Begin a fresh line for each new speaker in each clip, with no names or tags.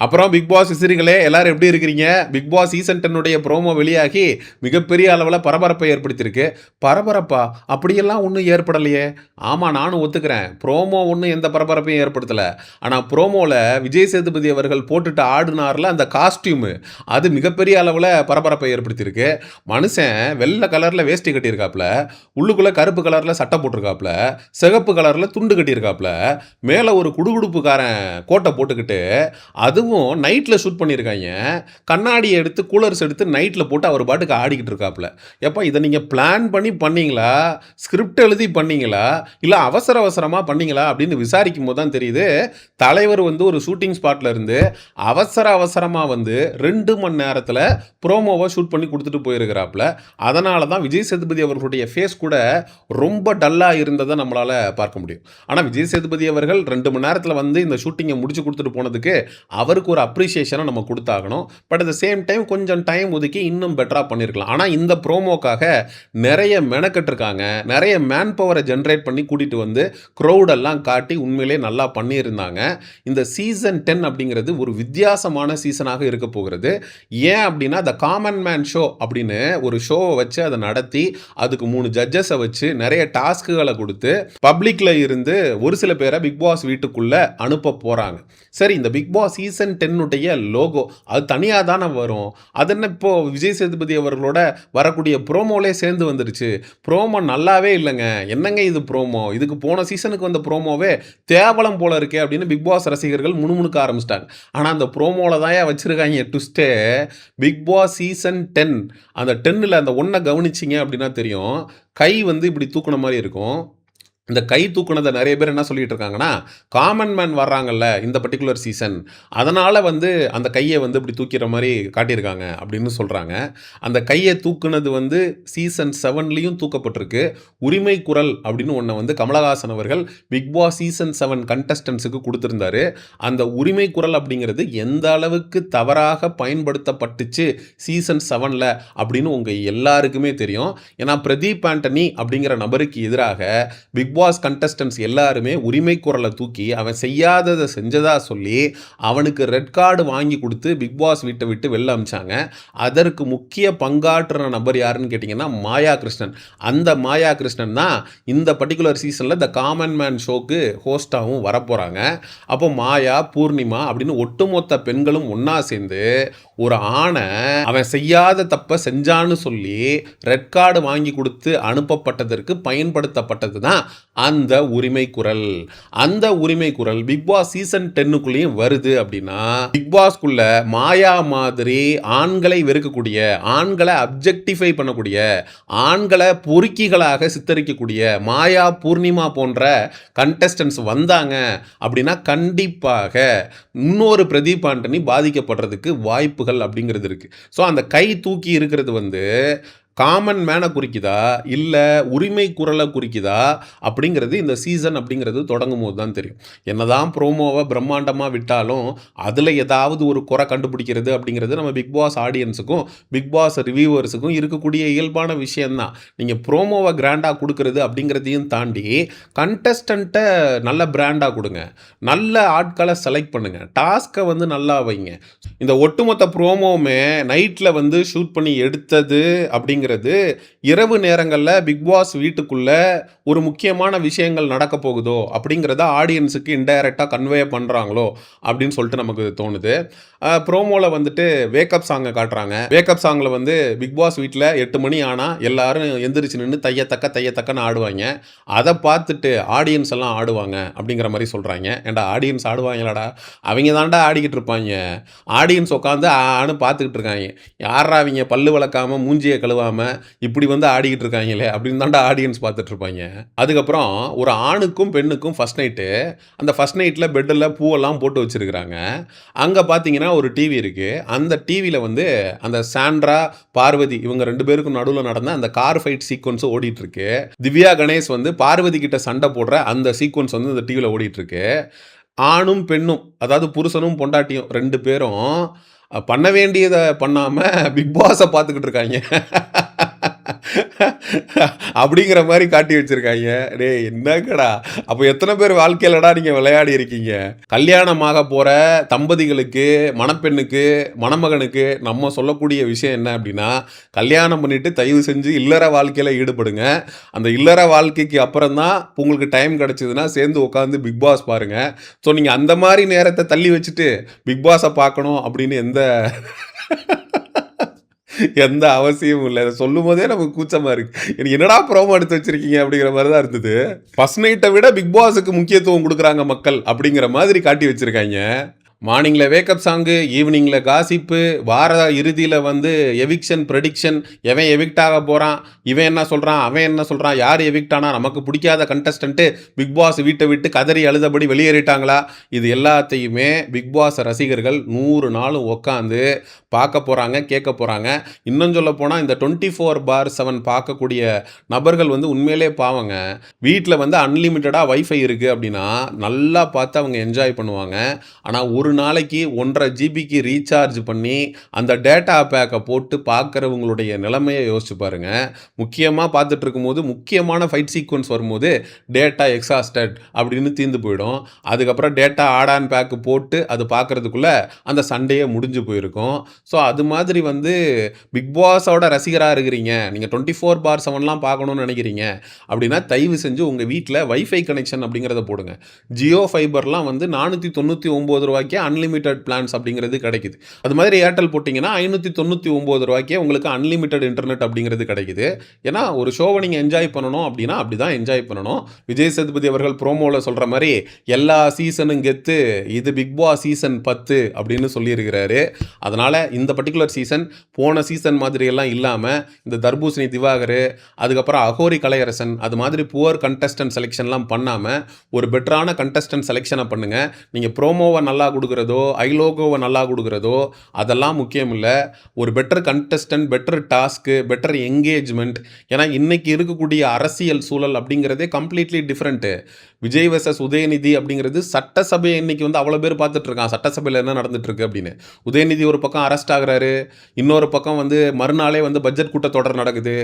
அப்புறம் big pass விசிறிகளே எல்லாரும் எப்படி இருக்கிறீங்க? பிக் பாஸ் சீசன் 10 ப்ரோமோ வெளியாகி மிகப்பெரிய அளவில் பரபரப்பை ஏற்படுத்தியிருக்கு. பரபரப்பா? அப்படியெல்லாம் ஒன்றும் ஏற்படலையே. ஆமாம், நானும் ஒத்துக்கிறேன். ப்ரோமோ ஒன்றும் எந்த பரபரப்பையும் ஏற்படுத்தலை. ஆனால் ப்ரோமோவில் விஜய் சேதுபதி அவர்கள் போட்டுட்டு ஆடினார்ல அந்த காஸ்டியூமு, அது மிகப்பெரிய அளவில் பரபரப்பை ஏற்படுத்தியிருக்கு. மனுஷன் வெள்ளை கலரில் வேஷ்டி கட்டியிருக்காப்புல, உள்ளுக்குள்ளே கருப்பு கலரில் சட்டை போட்டிருக்காப்புல, சிகப்பு கலரில் துண்டு கட்டியிருக்காப்புல, மேலே ஒரு குடுகுடுப்புக்காரன் கோட்டை போட்டுக்கிட்டு, அதுவும் நைட்டில் ஷூட் பண்ணியிருக்காங்க. கண்ணாடியை எடுத்து கூலர்ஸ் எடுத்து நைட்டில் போட்டு அவர் பாட்டுக்கு ஆடிக்கிட்டு இருக்காப்புல. எப்போ இதை நீங்கள் பிளான் பண்ணி பண்ணீங்களா, ஸ்கிரிப்ட் எழுதி பண்ணீங்களா, இல்லை அவசர அவசரமாக பண்ணீங்களா அப்படின்னு விசாரிக்கும் போது தான் தெரியுது. தலைவர் வந்து ஒரு ஷூட்டிங் ஸ்பாட்டில் இருந்து அவசர அவசரமாக வந்து 2 மணி நேரத்தில் ப்ரோமோவை ஷூட் பண்ணி கொடுத்துட்டு போயிருக்கிறாப்புல. அதனால தான் விஜய் சேதுபதி அவர்களுடைய ஃபேஸ் கூட ரொம்ப டல்லாக இருந்ததை நம்மளால் பார்க்க முடியும். ஆனால் விஜய் சேதுபதி அவர்கள் 2 மணி நேரத்தில் வந்து இந்த ஷூட்டிங்கை முடிச்சு கொடுத்துட்டு போனதுக்கு அவருக்கு ஒரு அப்ரிசியேஷனை நம்ம கொடுத்தாகணும். But at the same time கொஞ்சம் டைம் ஒதுக்கி இன்னும் பெட்டராக பண்ணியிருக்கலாம். ஆனால் இந்த ப்ரோமோக்காக நிறைய மெனக்கட்டிருக்காங்க, நிறைய மேன் பவரை ஜென்ரேட் பண்ணி கூட்டிகிட்டு வந்து க்ரௌடெல்லாம் காட்டி உண்மையிலே நல்லா பண்ணியிருந்தாங்க. இந்த சீசன் 10 அப்படிங்கிறது ஒரு வித்தியாசமான சீசனாக இருக்க போகிறது. ஏன் அப்படின்னா த காமன் மேன் ஷோ அப்படின்னு ஒரு ஷோவை வச்சு அதை நடத்தி அதுக்கு 3 ஜட்ஜஸை வச்சு நிறைய டாஸ்க்குகளை கொடுத்து பப்ளிக்கில் இருந்து ஒரு சில பேரை பிக் பாஸ் வீட்டுக்குள்ளே அனுப்ப போகிறாங்க. சரி, இந்த பிக் பாஸ் சீசன் 10 லோகோ அது தனியாக தானே வரும். அது என்ன இப்போ விஜய் சேதுபதி அவர்களோட வரக்கூடிய ப்ரோமோலே சேர்ந்து வந்துருச்சு. ப்ரோமோ நல்லாவே இல்லைங்க. என்னங்க இது ப்ரோமோ? இதுக்கு போன சீசனுக்கு வந்த ப்ரோமோவே தேவலம் போல இருக்கே அப்படின்னு பிக் பாஸ் ரசிகர்கள் முணுமுணுக்க ஆரம்பிச்சிட்டாங்க. ஆனால் அந்த ப்ரோமோவில் தான் வச்சிருக்காங்க ட்விஸ்டே. பிக் பாஸ் சீசன் 10 அந்த 10ல் அந்த ஒன்றை கவனிச்சிங்க அப்படின்னா தெரியும். கை வந்து இப்படி தூக்குன மாதிரி இருக்கும். இந்த கை தூக்குனதை நிறைய பேர் என்ன சொல்லிட்டு இருக்காங்கன்னா, காமன் மேன் வர்றாங்கல்ல இந்த பர்டிகுலர் சீசன், அதனால் வந்து அந்த கையை வந்து இப்படி தூக்கிற மாதிரி காட்டியிருக்காங்க அப்படின்னு சொல்கிறாங்க. அந்த கையை தூக்குனது வந்து சீசன் 7லையும் தூக்கப்பட்டிருக்கு. உரிமை குரல் அப்படின்னு ஒன்று வந்து கமலஹாசன் அவர்கள் பிக் பாஸ் சீசன் 7 கண்டஸ்டன்ஸுக்கு கொடுத்துருந்தாரு. அந்த உரிமை குரல் அப்படிங்கிறது எந்த அளவுக்கு தவறாக பயன்படுத்தப்பட்டுச்சு சீசன் 7ல் அப்படின்னு உங்கள் எல்லாருக்குமே தெரியும். ஏன்னா பிரதீப் ஆண்டனி அப்படிங்கிற நபருக்கு எதிராக பிக் பாஸ் கண்டஸ்டன்ஸ் எல்லாருமே உரிமை குரலை தூக்கி அவன் செய்யாததை செஞ்சதா சொல்லி அவனுக்கு ரெட் கார்டு வாங்கி கொடுத்து பிக் பாஸ் வீட்டை விட்டு வெளில அமிச்சாங்க. அதற்கு முக்கிய பங்காற்றுற நபர் யாருன்னு கேட்டிங்கன்னா மாயா கிருஷ்ணன். அந்த மாயா கிருஷ்ணன் தான் இந்த பர்டிகுலர் சீசனில் த காமன் மேன் ஷோக்கு ஹோஸ்டாகவும் வரப்போகிறாங்க. அப்போ மாயா, பூர்ணிமா அப்படின்னு ஒட்டுமொத்த பெண்களும் ஒன்றா சேர்ந்து ஒரு ஆணை அவன் செய்யாத தப்பை செஞ்சான்னு சொல்லி ரெட் கார்டு வாங்கி கொடுத்து அனுப்பப்பட்டதற்கு பயன்படுத்தப்பட்டது தான் அந்த உரிமை குரல். அந்த உரிமை குரல் பிக் பாஸ் சீசன் 10க்குள்ளேயும் வருது அப்படின்னா பிக் பாஸ்க்குள்ள மாயா மாதிரி ஆண்களை வெறுக்கக்கூடிய, ஆண்களை அப்ஜெக்டிஃபை பண்ணக்கூடிய, ஆண்களை பொறுக்கிகளாக சித்தரிக்கக்கூடிய மாயா, பூர்ணிமா போன்ற கண்டஸ்டன்ஸ் வந்தாங்க அப்படின்னா கண்டிப்பாக இன்னொரு பிரதீப் ஆண்டனி பாதிக்கப்படுறதுக்கு வாய்ப்புகள் அப்படிங்கிறது இருக்கு. ஸோ அந்த கை தூக்கி இருக்கிறது வந்து காமன் மேனை குறிக்குதா இல்லை உரிமை குரலை குறிக்குதா அப்படிங்கிறது இந்த சீசன் அப்படிங்கிறது தொடங்கும் போது தான் தெரியும். என்னதான் ப்ரோமோவை பிரம்மாண்டமாக விட்டாலும் அதில் ஏதாவது ஒரு குறை கண்டுபிடிக்கிறது அப்படிங்கிறது நம்ம பிக் பாஸ் ஆடியன்ஸுக்கும் பிக் பாஸ் ரிவ்யூவர்ஸுக்கும் இருக்கக்கூடிய இயல்பான விஷயந்தான். நீங்கள் ப்ரோமோவை கிராண்டாக கொடுக்கறது அப்படிங்கிறதையும் தாண்டி கண்டஸ்டண்ட்டை நல்ல பிராண்டாக கொடுங்க, நல்ல ஆட்களை செலக்ட் பண்ணுங்கள், டாஸ்க்கை வந்து நல்லா வைங்க. இந்த ஒட்டுமொத்த ப்ரோமோவுமே நைட்டில் வந்து ஷூட் பண்ணி எடுத்தது அப்படிங்கிறது இரவு நேரங்களில் பிக் பாஸ் வீட்டுக்குள்ள ஒரு முக்கியமான விஷயங்கள் நடக்க போகுதோ அப்படிங்கிறத ஆடியன்ஸுக்கு இன்டைரக்டாக கன்வே பண்ணுறாங்களோ அப்படின்னு சொல்லிட்டு நமக்கு தோணுது. ப்ரோமோவில் வந்துட்டு வேக்கப் சாங்கை காட்டுறாங்க. வேக்கப் சாங்கில் வந்து பிக் பாஸ் வீட்டில் 8 மணி ஆனால் எல்லாரும் எந்திரிச்சு நின்று தையத்தக்கன்னு ஆடுவாங்க. அதை பார்த்துட்டு ஆடியன்ஸ் எல்லாம் ஆடுவாங்க அப்படிங்கிற மாதிரி சொல்கிறாங்க. ஏன்டா ஆடியன்ஸ் ஆடுவாங்களாடா? அவங்க தான்டா ஆடிக்கிட்டு இருப்பாங்க. ஆடியன்ஸ் உட்காந்து ஆன்னு பார்த்துக்கிட்டு இருக்காங்க. யாரா அவங்க பல்லு விளக்காமல் மூஞ்சியை கழுவாமல் இப்படி வந்து ஆடிக்கிட்டு இருக்காங்களே அப்படின்னு தான்டா ஆடியன்ஸ் பார்த்துட்டு இருப்பாங்க. அதுக்கப்புறம் ஒரு ஆணுக்கும் பெண்ணுக்கும் ஃபர்ஸ்ட் நைட்டு, அந்த ஃபர்ஸ்ட் நைட்டில் பெட்டில் பூவெல்லாம் போட்டு வச்சுருக்கிறாங்க. அங்கே பார்த்தீங்கன்னா ஒரு டிவி இருக்குது. அந்த டிவியில் வந்து அந்த சாண்ட்ரா, பார்வதி இவங்க 2 பேருக்கும் நடுவில் நடந்த அந்த கார் ஃபைட் சீக்வன்ஸ் ஓடிட்டுருக்கு. திவ்யா கணேஷ் வந்து பார்வதி கிட்ட சண்டை போடுற அந்த சீக்வன்ஸ் வந்து இந்த டிவியில் ஓடிட்டுருக்கு. ஆணும் பெண்ணும், அதாவது புருஷனும் பொண்டாட்டியும் 2 பேரும் பண்ண வேண்டியதை பண்ணாமல் பிக் பாஸை பார்த்துக்கிட்டு இருக்காங்க. அப்படிங்கிற மாரி காட்டி வச்சிருக்காய்ங்க. டேய் என்னங்கடா! அப்ப எத்தன பேர் வாழ்க்கையிலடா நீங்க விளையாடி இருக்கீங்க? கல்யாணமாக போற தம்பதிகளுக்கு, மணப்பெண்ணுக்கு, மணமகனுக்கு நம்ம சொல்லக்கூடிய விஷயம் என்ன அப்படின்னா, கல்யாணம் பண்ணிட்டு தயவு செஞ்சு இல்லற வாழ்க்கையில ஈடுபடுங்க. அந்த இல்லற வாழ்க்கைக்கு அப்புறம் தான் உங்களுக்கு டைம் கிடைச்சதுன்னா, சேர்ந்து உட்கார்ந்து பிக் பாஸ் பாருங்க. ஸோ நீங்க அந்த மாரி நேரத்த தள்ளி வச்சுட்டு, பிக் பாஸ பார்க்கணும் அப்படின்னு எந்த அவசியமும் இல்ல. இத சொல்லும்போதே நமக்கு கூச்சமா இருக்கு. எனக்கு என்னடா ப்ரோமோ எடுத்து வச்சிருக்கீங்க அப்படிங்கிற மாரி தான் இருந்தது. ஃபர்ஸ்ட் நைட்ட விட பிக் பாஸ்க்கு முக்கியத்துவம் குடுக்குறாங்க மக்கள் அப்படிங்கிற மாதிரி காட்டி வச்சிருக்காய்ங்க. மார்னிங்ல வேக்கப் சாங்கு, ஈவினிங்ல காசிப்பு, வார இறுதியில வந்து எவிக்ஷன் ப்ரெடிக்ஷன், எவன் எவிக்ட் ஆக போறான், இவன் என்ன சொல்றான், அவன் என்ன சொல்றான், யார் எவிக்ட் ஆனா, நமக்கு பிடிக்காத கண்டஸ்டன்ட் பிக் பாஸ் வீட்டை விட்டு கதறி அழுதபடி வெளியேறிட்டாங்களா, இது எல்லாத்தையுமே பிக் பாஸ் ரசிகர்கள் 100 நாளும் உட்காந்து பார்க்க போறாங்க, கேட்க போறாங்க. இன்னும் சொல்ல போனா இந்த 24/7 பார்க்கக்கூடிய நபர்கள் வந்து உண்மையிலே பாவங்க. வீட்ல வந்து அன்லிமிட்டடா வைஃபை இருக்கு அப்படின்னா, நல்லா பார்த்து அவங்க என்ஜாய் பண்ணுவாங்க. ஆனா ஒரு நாளைக்கு 1.5 ஜிபிக்கு ரீசார்ஜ் பண்ணி அந்த டேட்டா பேக்கை போட்டு பார்க்குறவங்களுடைய நிலைமையை யோசிச்சு பாருங்க. முக்கியமாக பார்த்துட்டு இருக்கும்போது முக்கியமான ஃபைட் சீக்வன்ஸ் வரும்போது டேட்டா எக்ஸாஸ்டட் அப்படின்னு தீர்ந்து போயிடும். அதுக்கப்புறம் டேட்டா ஆட் ஆன் பேக்கு போட்டு அது பார்க்குறதுக்குள்ளே அந்த சண்டையே முடிஞ்சு போயிருக்கும். ஸோ அது மாதிரி வந்து பிக் பாஸோட ரசிகராக இருக்கிறீங்க, நீங்கள் 24/7 பார்க்கணும்னு நினைக்கிறீங்க அப்படின்னா தயவு செஞ்சு உங்கள் வீட்டில் வைஃபை கனெக்ஷன் அப்படிங்கிறத போடுங்க. ஜியோ ஃபைபர்லாம் வந்து 499 ரூபாய்க்கு அன்லிமிட்டட் பிளான்ஸ் அப்படிங்கிறது கிடைக்குது. அது மாதிரி ஏர்டெல் போட்டிங்கன்னா 599 ரூபாய்க்கே உங்களுக்கு அன்லிமிட்டட் இன்டர்நெட் அப்படிங்கிறது கிடைக்குது. ஏன்னா ஒரு ஷோவை நீங்கள் என்ஜாய் பண்ணணும் அப்படின்னா அப்படி தான் என்ஜாய் பண்ணணும். விஜய் சேதுபதி அவர்கள் ப்ரோமோவில் சொல்கிற மாதிரி எல்லா சீசனும் கெத்து, இது பிக் பாஸ் சீசன் 10 அப்படின்னு சொல்லியிருக்கிறாரு. அதனால் இந்த பர்டிகுலர் சீசன் போன சீசன் மாதிரியெல்லாம் இல்லாமல் இந்த தர்பூசணி திவாகர், அதுக்கப்புறம் அகோரி கலையரசன், அது மாதிரி புவர் கண்டஸ்டன்ட் செலெக்ஷன்லாம் பண்ணாமல் ஒரு பெட்டரான கண்டஸ்டன்ட் செலெக்ஷனை பண்ணுங்கள். நீங்கள் ப்ரோமோவை நல்லா கொடுக்குறதோ, ஐலோகோவை நல்லா கொடுக்குறதோ அதெல்லாம் முக்கியம் இல்லை. ஒரு better contestant, better task, better engagement. ஏன்னா இன்னைக்கு இருக்கக்கூடிய அரசியல் சூழல் அப்படிங்கிறதே completely different. Vijay versus Udhayanidhi அப்படிங்கிறது சட்டசபை இன்னைக்கு வந்து அவ்வளோ பேர் பார்த்துட்டு இருக்கான், சட்டசபையில் என்ன நடந்துட்டு இருக்கு அப்படின்னு. உதயநிதி ஒரு பக்கம் அரெஸ்ட் ஆகுறாரு, இன்னொரு பக்கம் வந்து மறுநாளே வந்து பட்ஜெட் கூட்டத்தொடர் நடக்குது.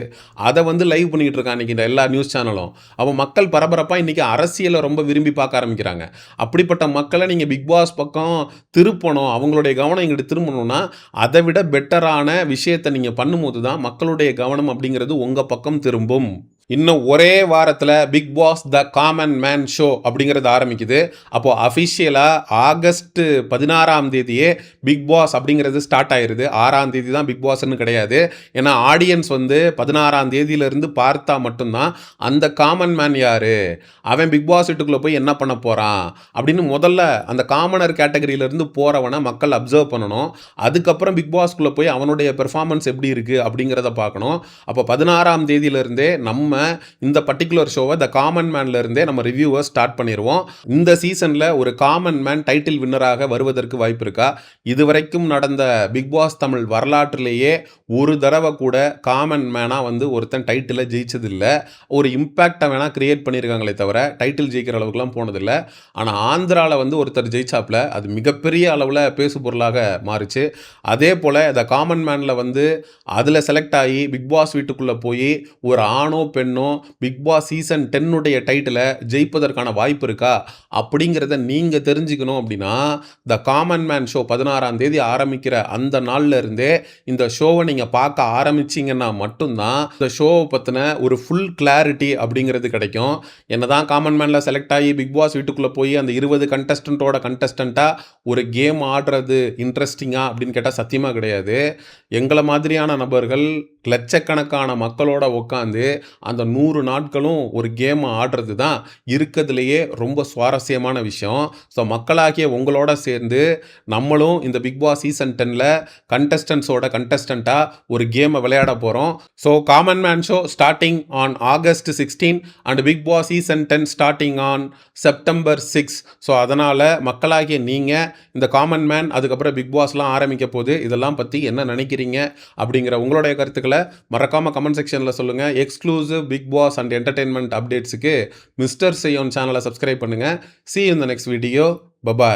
அதை வந்து லைவ் பண்ணிக்கிட்டு இருக்கான் இன்னைக்கு இந்த எல்லா நியூஸ் சேனலும். அப்போ மக்கள் பரபரப்பாக இன்னைக்கு அரசியலை ரொம்ப விரும்பி பார்க்க ஆரம்பிக்கிறாங்க. அப்படிப்பட்ட மக்களை நீங்கள் பிக் பாஸ் பக்கம் திருப்பணும், அவங்களுடைய கவனம் இங்கிட்டு திரும்பணும்னா அதை விட பெட்டரான விஷயத்தை நீங்கள் பண்ணும்போது தான் மக்களுடைய கவனம் அப்படிங்கிறது உங்கள் பக்கம் திரும்பும். இன்னும் ஒரே வாரத்தில் Bigg Boss the common man show அப்படிங்கிறது ஆரம்பிக்குது. அப்போது அஃபிஷியலாக ஆகஸ்ட் 16ஆம் தேதியே பிக் பாஸ் அப்படிங்கிறது ஸ்டார்ட் ஆயிடுது. 6ஆம் தேதி தான் பிக் பாஸ்ன்னு கிடையாது. ஏன்னா ஆடியன்ஸ் வந்து 16ஆம் தேதியிலிருந்து பார்த்தா மட்டும்தான் அந்த காமன் மேன் யார், அவன் பிக் பாஸ் வீட்டுக்குள்ளே போய் என்ன பண்ண போகிறான் அப்படின்னு முதல்ல அந்த காமனர் கேட்டகரியிலேருந்து போகிறவனை மக்கள் அப்சர்வ் பண்ணணும். அதுக்கப்புறம் பிக் பாஸ்க்குள்ளே போய் அவனுடைய பெர்ஃபார்மன்ஸ் எப்படி இருக்குது அப்படிங்கிறத பார்க்கணும். அப்போ 16ஆம் தேதியிலிருந்தே நம்ம இந்த பர்டிகுலர் ஷோவை த காமன் மேன்ல இருந்தே நம்ம ரிவ்யூவை ஸ்டார்ட் பண்ணிடுவோம். இந்த சீசன்ல ஒரு காமன் மேன் டைட்டில் வின்னராக வருவதற்கு வாய்ப்பு இருக்கா? இதுவரைக்கும் நடந்த பிக் பாஸ் தமிழ் வரலாற்றிலேயே ஒரு தடவை கூட காமன் மேனா வந்து ஒருத்தன் டைட்டிலை ஜெயிச்சதில்லை. ஒரு இம்பாக்டை வேணா கிரியேட் பண்ணியிருக்காங்களே தவிர டைட்டில் ஜெயிக்கிற அளவுக்குலாம் போனதில்லை. ஆனால் ஆந்திராவில் வந்து ஒருத்தர் ஜெயிச்சாப்ல, அது மிகப்பெரிய அளவில் பேசு பொருளாக மாறுச்சு. அதே போல் த காமன் மேனில் வந்து அதில் செலக்ட் ஆகி பிக் பாஸ் வீட்டுக்குள்ளே போய் ஒரு ஆணோ பெண்ணோ பிக் பாஸ் சீசன் 10 டைட்டிலை ஜெயிப்பதற்கான வாய்ப்பு இருக்கா அப்படிங்கிறத நீங்கள் தெரிஞ்சுக்கணும். அப்படின்னா த காமன் மேன் ஷோ 16ஆம் தேதி ஆரம்பிக்கிற அந்த நாளில் இருந்தே இந்த ஷோவை நீங்கள் பார்க்க ஆரம்பிச்சிங்கன்னா மட்டும்தான் இந்த ஷோவை பற்றின ஒரு ஃபுல் கிளாரிட்டி அப்படிங்கிறது கிடைக்கும். என்னதான் காமன் மேனில் செலக்ட் ஆகி பிக் பாஸ் வீட்டுக்குள்ளே போய் அந்த 20 கண்டஸ்டண்ட்டாக ஒரு கேம் ஆடுறது இன்ட்ரெஸ்டிங்காக அப்படின்னு கேட்டால் சத்தியமாக கிடையாது. எங்களை மாதிரியான நபர்கள் லட்சக்கணக்கான மக்களோட உட்காந்து அந்த 100 நாட்களும் ஒரு கேம் ஆடுறது தான் இருக்கிறதுலையே ரொம்ப சுவாரஸ்யமான விஷயம். ஸோ மக்களாகிய உங்களோட சேர்ந்து நம்மளும் இந்த பிக் பாஸ் சீசன் 10 கண்டஸ்டண்ட்டாக ஒரு கேமை விளையாட போகிறோம். So common man show starting on August 16 and Bigg Boss season 10 starting on September 6. So அதனால் மக்களாகிய நீங்கள் இந்த காமன் மேன் அதுக்கப்புறம் பிக் பாஸ்லாம் ஆரம்பிக்க போது இதெல்லாம் பற்றி என்ன நினைக்கிறீங்க அப்படிங்கிற உங்களுடைய கருத்துக்களை மறக்காமல் கமெண்ட் செக்ஷனில் சொல்லுங்கள். Exclusive Bigg Boss and entertainment அப்டேட்ஸுக்கு மிஸ்டர் செய்யோன் சேனலை சப்ஸ்கிரைப் பண்ணுங்கள். See you in the next video. Bye bye.